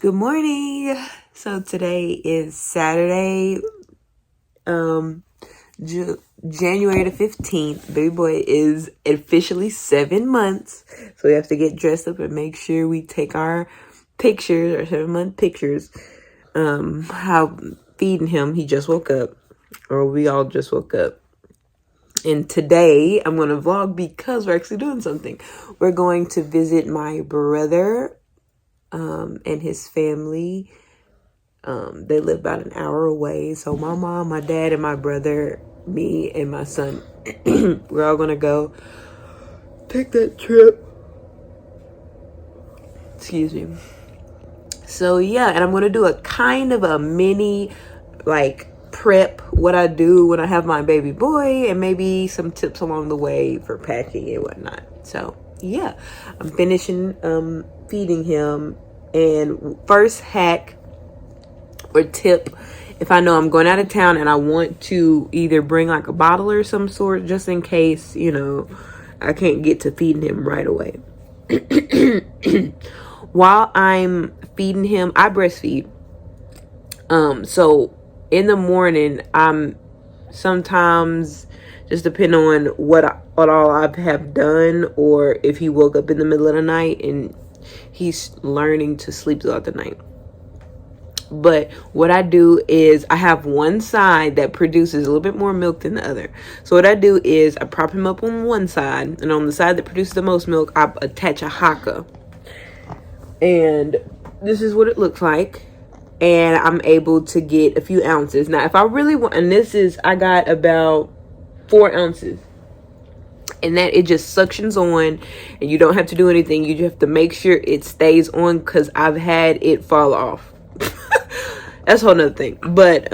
Good morning. So today is Saturday, January the 15th. Baby boy is officially 7 months. So we have to get dressed up and make sure we take our pictures, our 7-month pictures. How feeding him. He just woke up, or we all just woke up. And today I'm going to vlog because we're actually doing something. We're going to visit my brother and his family. They live about an hour away. So my mom, my dad, and my brother, me, and my son, we're all gonna go take that trip. Excuse me. So yeah, and I'm gonna do a kind of a mini prep, what I do when I have my baby boy, and maybe some tips along the way for packing and whatnot. So yeah, I'm finishing feeding him. And first hack or tip, if I know I'm going out of town and I want to either bring like a bottle or some sort, just in case, I can't get to feeding him right away. While I'm feeding him, I breastfeed. So in the morning, I'm sometimes, just depending on what all I have done, or if he woke up in the middle of the night and he's learning to sleep throughout the night. But what I do is I have one side that produces a little bit more milk than the other. So what I do is I prop him up on one side, and on the side that produces the most milk, I attach a haka. And this is what it looks like. And I'm able to get a few ounces. Now, if I really want, and I got about 4 ounces. And that it just suctions on, and you don't have to do anything. You just have to make sure it stays on, because I've had it fall off. That's a whole nother thing. But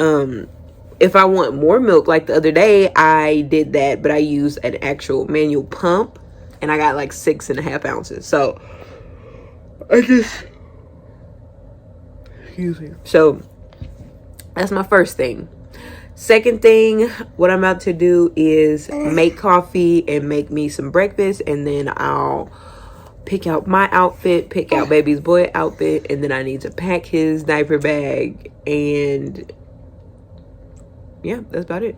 if I want more milk, like the other day, I did that, but I used an actual manual pump, and I got like 6.5 ounces. So excuse me. So that's my first thing. Second thing, what I'm about to do is make coffee and make me some breakfast, and then I'll pick out my outfit, pick out baby's boy outfit, and then I need to pack his diaper bag, and yeah, that's about it.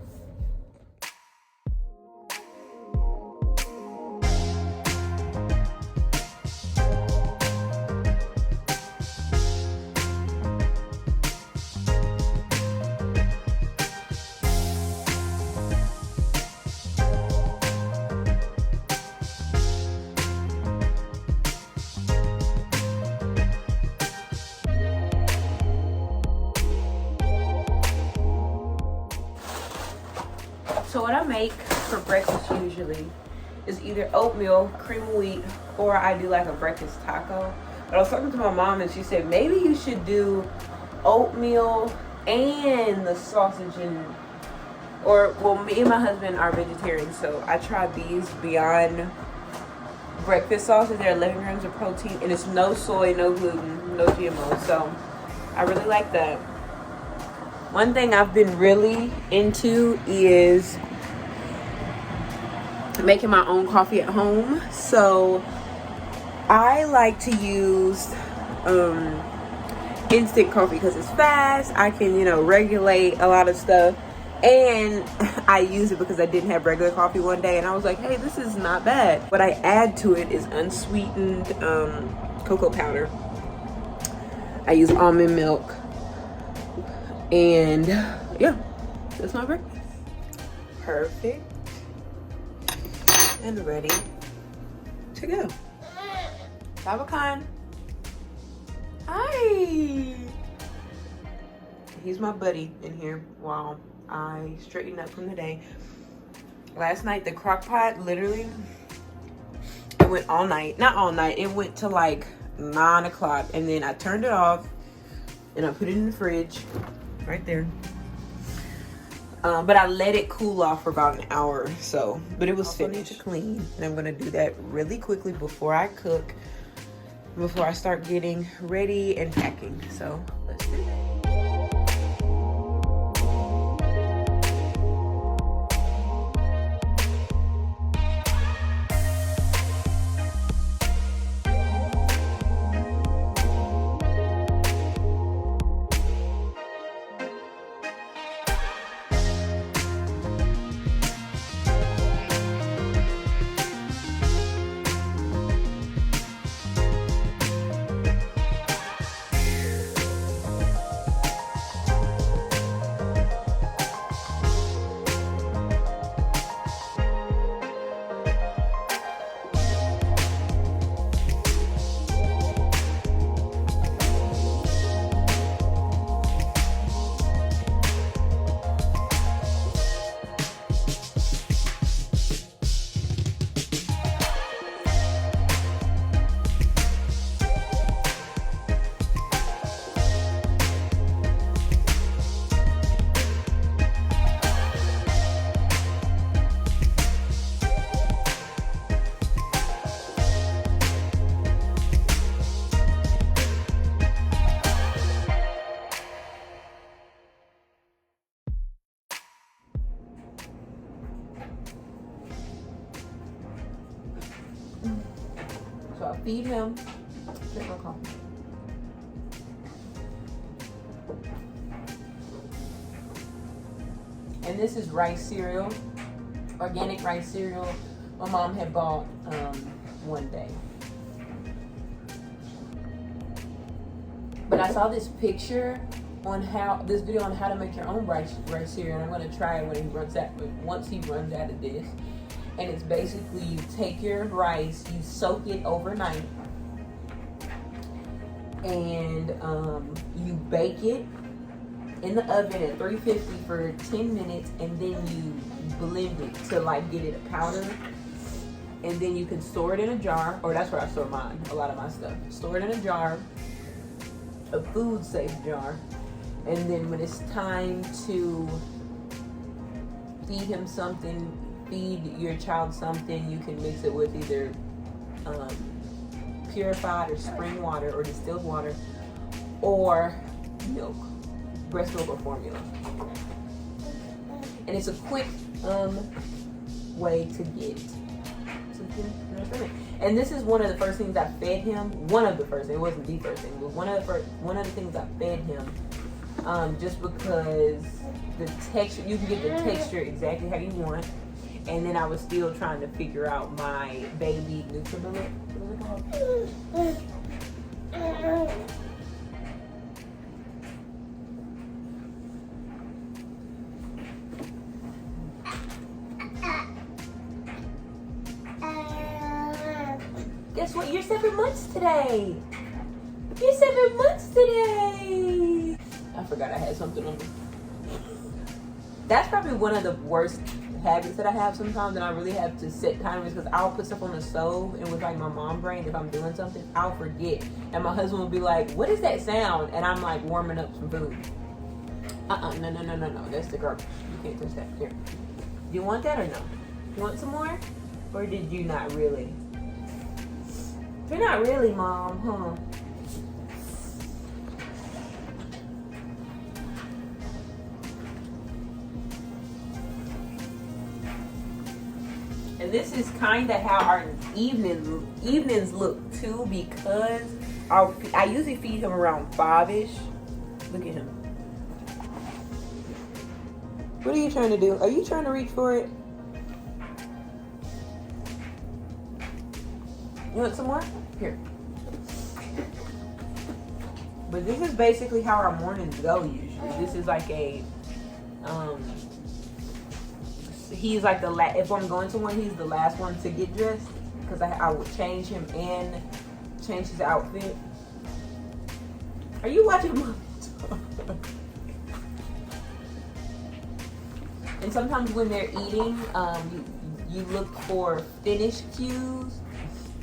So what I make for breakfast usually is either oatmeal, cream of wheat, or I do like a breakfast taco. But I was talking to my mom, and she said maybe you should do oatmeal and the sausage, well, me and my husband are vegetarian, so I tried these Beyond breakfast sausage. They're 11 grams of protein, and it's no soy, no gluten, no GMO. So I really like that. One thing I've been really into is making my own coffee at home. So I like to use instant coffee because it's fast. I can, regulate a lot of stuff. And I use it because I didn't have regular coffee one day, and I was like, hey, this is not bad. What I add to it is unsweetened cocoa powder. I use almond milk. And yeah, that's my breakfast. Perfect. And ready to go. Babakan. Hi. He's my buddy in here while I straighten up from the day. Last night, the crock pot, literally, it went all night. Not all night. It went to like 9 o'clock. And then I turned it off and I put it in the fridge. Right there. But I let it cool off for about an hour or so. But it was finished. To clean. And I'm going to do that really quickly before I cook. Before I start getting ready and packing. So let's do that. feed him. And this is rice cereal, organic rice cereal my mom had bought one day. But I saw this picture on this video on how to make your own rice cereal, and I'm gonna try it when once he runs out of this. And it's basically you take your rice, you soak it overnight, and you bake it in the oven at 350 for 10 minutes, and then you blend it to like get it a powder, and then you can store it in a jar, or that's where I store mine, a lot of my stuff. Store it in a jar, a food safe jar, and then when it's time to feed him something, feed your child something, you can mix it with either purified or spring water or distilled water, or milk, breast milk or formula. And it's a quick way to get something. And this is one of the first things I fed him. One of the first things, it wasn't the first thing, but one of the things I fed him, just because the texture, you can get the texture exactly how you want. And then I was still trying to figure out my baby NutriBullet. Guess what? You're 7 months today. You're 7 months today. I forgot I had something on me. That's probably one of the worst habits that I have sometimes, and I really have to set timers, because I'll put stuff on the stove, and with like my mom brain, if I'm doing something, I'll forget, and my husband will be like, what is that sound? And I'm like warming up some food. No, that's the garbage. You can't touch that. Here, do you want that or no? You want some more, or did you not really? You're not really, Mom, huh? And this is kind of how our evenings look too, because I usually feed him around 5-ish. Look at him. What are you trying to do? Are you trying to reach for it? You want some more? Here. But this is basically how our mornings go usually. This is like a he's like the last. If I'm going to one, he's the last one to get dressed, because I would change him and change his outfit. Are you watching Mom? And sometimes when they're eating, you look for finish cues.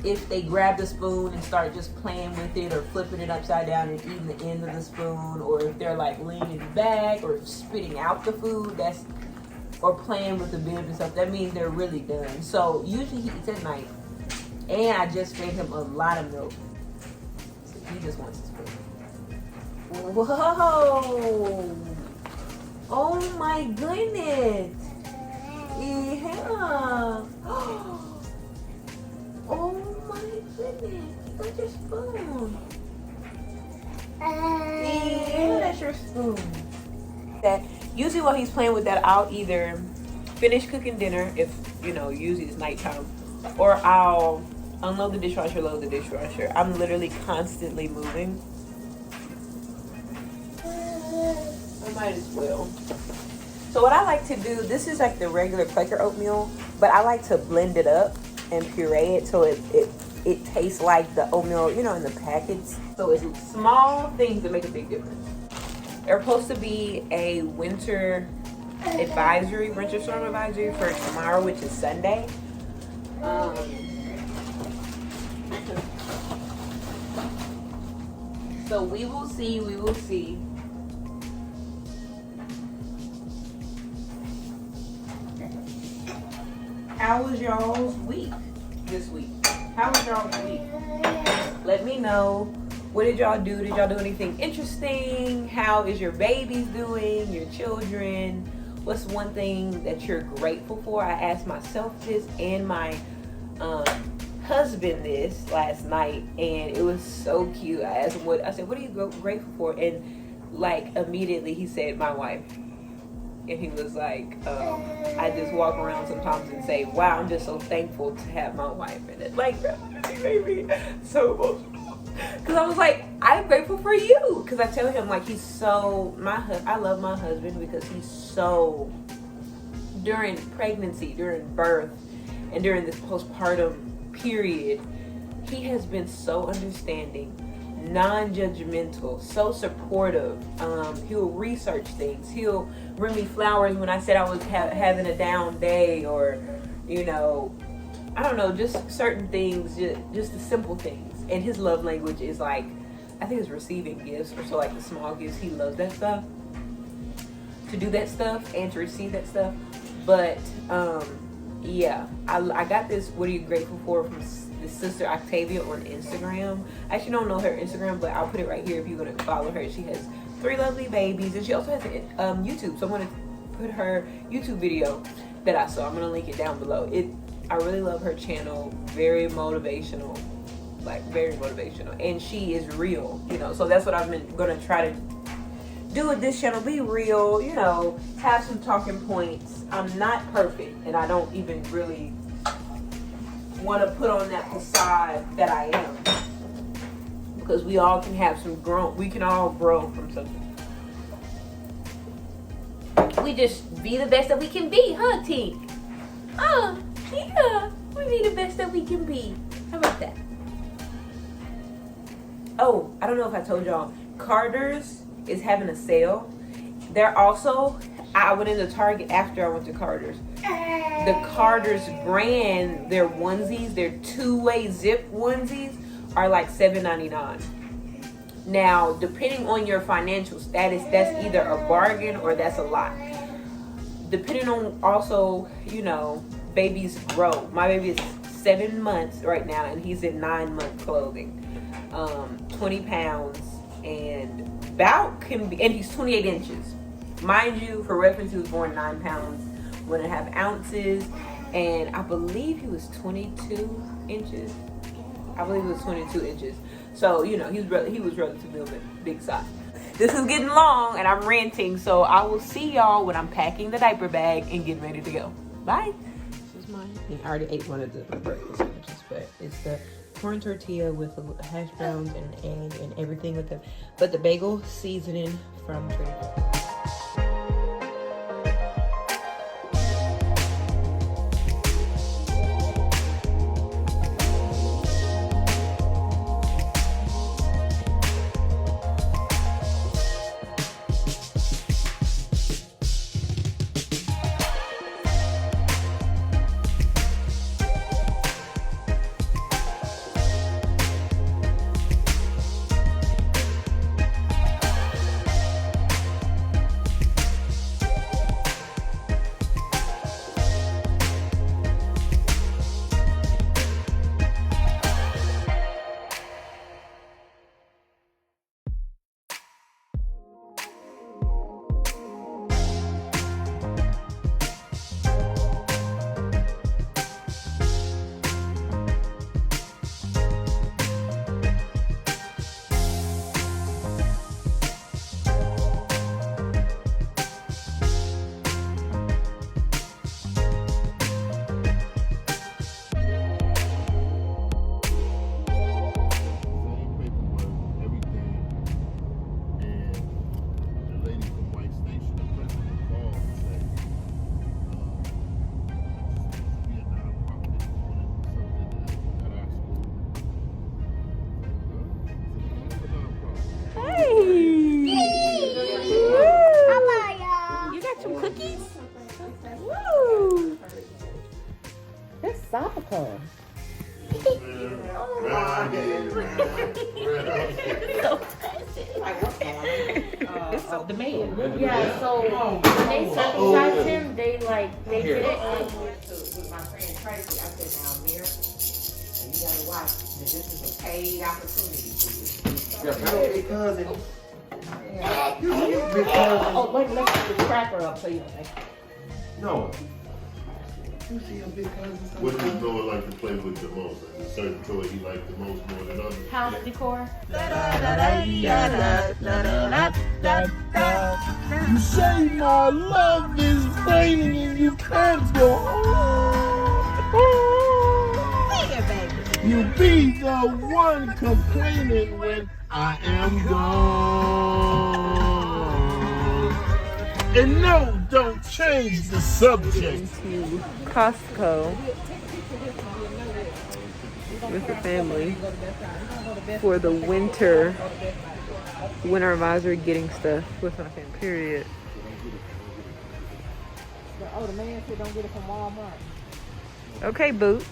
If they grab the spoon and start just playing with it, or flipping it upside down and eating the end of the spoon, or if they're like leaning back or spitting out the food, or playing with the bib and stuff, that means they're really done. So usually he eats at night, and I just fed him a lot of milk. So he just wants his food. Whoa! Oh my goodness! Yeah! Oh my goodness! That's your spoon. Yeah, that's your spoon. That. Usually while he's playing with that, I'll either finish cooking dinner, if, usually it's nighttime, or I'll unload the dishwasher, load the dishwasher. I'm literally constantly moving. I might as well. So what I like to do, this is like the regular Quaker oatmeal, but I like to blend it up and puree it so it tastes like the oatmeal, in the packets. So it's small things that make a big difference. There's supposed to be a winter storm advisory for tomorrow, which is Sunday. So we will see. How was y'all's week this week? How was y'all's week? Let me know. What did y'all do? Did y'all do anything interesting? How is your babies doing? Your children? What's one thing that you're grateful for? I asked myself this and my husband this last night, and it was so cute. I asked him what are you grateful for? And like immediately he said, my wife. And he was like, I just walk around sometimes and say, wow, I'm just so thankful to have my wife. And it like made me so emotional. Because I was like, I'm grateful for you. Because I tell him, like, he's so, I love my husband because he's so, during pregnancy, during birth, and during this postpartum period, he has been so understanding, non-judgmental, so supportive. He'll research things. He'll bring me flowers when I said I was having a down day, or, you know, I don't know, just certain things, just the simple things. And his love language is like, I think it's receiving gifts, or so like the small gifts. He loves that stuff, to do that stuff and to receive that stuff. But yeah, I got this what are you grateful for from this sister Octavia on Instagram. I actually don't know her Instagram, but I'll put it right here if you're gonna follow her. She has 3 lovely babies, and she also has YouTube, so I'm gonna put her YouTube video that I saw. I'm gonna link it down below. I really love her channel. Very motivational, like very motivational, and she is real, you know. So that's what I've been gonna try to do with this channel. Be real, you know, have some talking points. I'm not perfect, and I don't even really want to put on that facade that I am, because we all can have we can all grow from something. We just be the best that we can be, huh, Tink? Oh, yeah, we be the best that we can be. How about that? Oh, I don't know if I told y'all, Carter's is having a sale. They're also, I went into Target after I went to Carter's. The Carter's brand, their onesies, their 2-way zip onesies are like $7.99. Now, depending on your financial status, that's either a bargain or that's a lot. Depending on also, you know, babies grow. My baby is 7 months right now, and he's in 9-month clothing. 20 pounds, and about can be, and he's 28 inches. Mind you, for reference, he was born 9 pounds, 1.5 ounces, and I believe he was 22 inches. I believe it was 22 inches. So, you know, he was relatively big size. This is getting long, and I'm ranting, so I will see y'all when I'm packing the diaper bag and getting ready to go. Bye. This is mine. I already ate one of the breakfast sandwiches, but it's the corn tortilla with the hash browns and egg and everything with them, but the bagel seasoning from Trader. Soccer. The man. Yeah, so when they circumcised him, they did it. With my friend Tracy, I said, now, Amir, you gotta watch. This is a paid opportunity for you. Yeah, big cousin. Oh, wait, let's put the cracker up so you don't think. No. What does Noah like to play with the most? Is there a certain toy he likes the most more than others? House decor. You say my love is raining and you can't go on. You be the one complaining when I am gone. And no, don't change the subject. To Costco with the family for the winter advisory, getting stuff with my family. Period. Oh, the man said don't get it from Walmart. Okay, Boots.